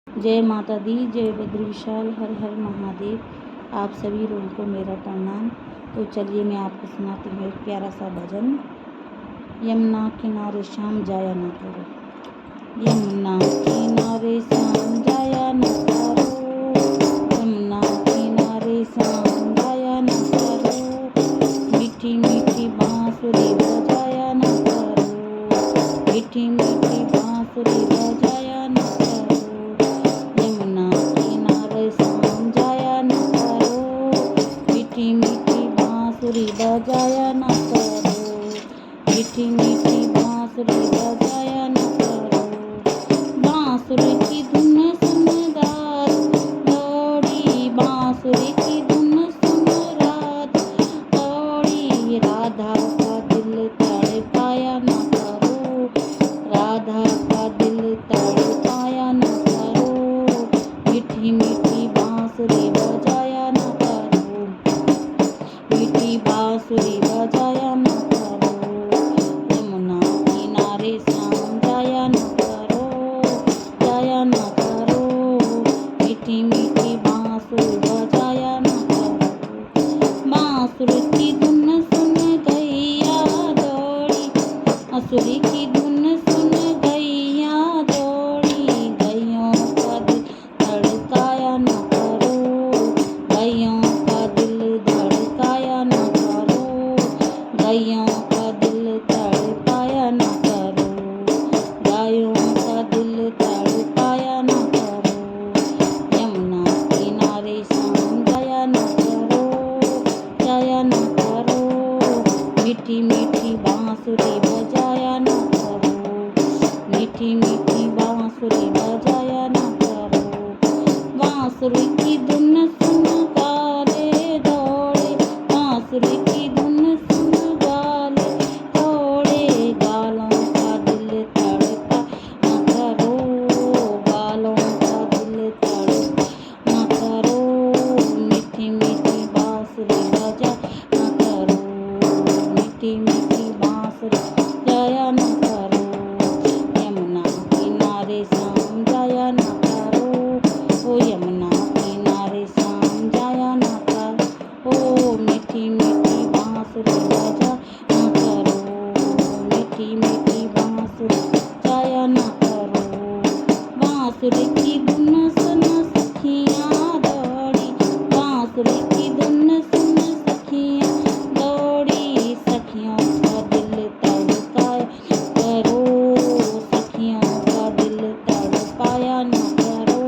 जय माता दी, जय बद्री विशाल, हर हर महादेव। आप सभी लोगों को मेरा प्रणाम। तो चलिए मैं आपको सुनाती हूँ एक प्यारा सा भजन। यमुना किनारे शाम जाया न करो, यमुना किनारे शाम जाया न करो, यमुना किनारे शाम जाया न करो, मीठी मीठी बांसुरी बजाया न करो, मीठी मीठी बांसुरी बजाया न करो, यमुना किनारे शाम जाया न करो, मीठी मीठी बांसुरी बजाया न करो, मीठी मीठी बांसुरी बजाया न करो। बांसुरी की धुन सुन रात दौड़ी, बांसुरी की धुन सुन रात दौड़ी, राधा का दिल तड़पाया न करो, राधा का दिल तड़पाया न करो, मीठी मीठी बांसुरी बजाया न करो, मीठी बांसुरी बजाया न करो, यमुना किनारे शाम जाया न करो, जाया न करो, मीठी मीठी बांसुरी बजाया न करो। बांसुरी की धुन सुन गैया दौड़ी, बांसुरी की धुन सुन गैया दौड़ी, गैयों का दिल धड़काया न करो, गैयों का दिल धड़काया न करो, गैयों का दिल तड़पाया न करो, गायों का दिल तड़पाया न करो, यमुना किनारे शाम जाया न करो, जाया न करो, मीठी मीठी बांसुरी बजाया न करो, मीठी मीठी बांसुरी बजाया न करो। बांसुरी की धुन सुन गाले दौड़े, बांसुरी की धुन सुन गाले दौड़े, गालों का दिल तड़पा न करो, गालों का दिल तड़पा न करो, मीठी मीठी बांसुरी बजा न करो, मीठी मीठी बांसुरी बजाया न करो, यमुना किनारे शाम जाया न करो, ओ यमुना किनारे शाम जाया न करो, ओ मीठी मीठी बांसुरी बजा न करो, मीठी मीठी बांसुरी बजाया न करो। बांसुरी की धुन सुन सखियाँ दौड़ी, बांसुरी की धुन सुन सखियाँ दौड़ी, सखियों का दिल तड़पाया करो, सखियों का दिल तड़पाया न करो,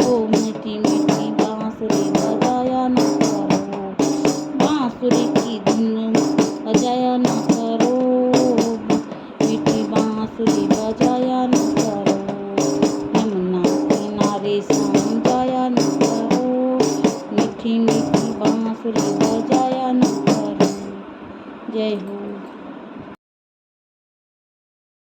ओ मीठी मीठी बांसुरी बजाया न करो, बांसुरी की धुन बजाया न करो, मीठी बांसुरी बजाया न करो, यमुना किनारे शाम जाया न करो, मीठी मीठी बांसुरी बजाया न करो। जय हो।